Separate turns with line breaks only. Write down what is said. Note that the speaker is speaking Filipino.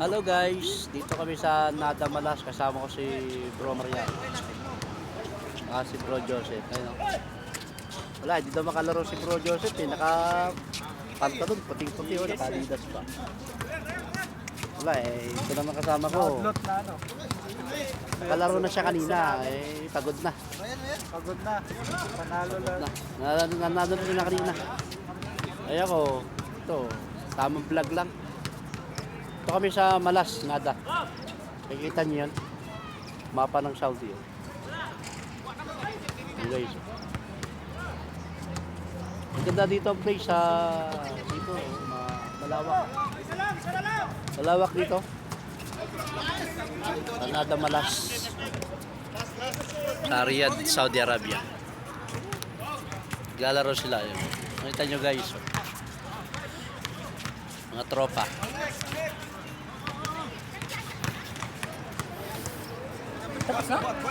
Hello guys, dito kami sa Nada Malas, kasama ko si Bro Mariano. Si Bro Joseph. Ayun o. Wala, hindi daw makalaro si Bro Joseph eh. Naka-pantalon, puting-puti o, naka-adidas pa. Wala eh, ito naman kasama ko. Nakalaro na siya kanina, eh, pagod na.
Pagod na. Panalo lang.
Nanalo na siya kanina. Ay ako, ito, tamang vlog lang. Ito kami sa Malas, Nada. Nakikita niyo yan? Mapa ng Saudi. Ayan guys. Ang ganda dito ang place sa dito, malawak. Malawak dito. Sa Nada Malas. Sa Riyadh, Saudi Arabia. Naglalaro sila yun. Nakita nyo guys. Mga tropa.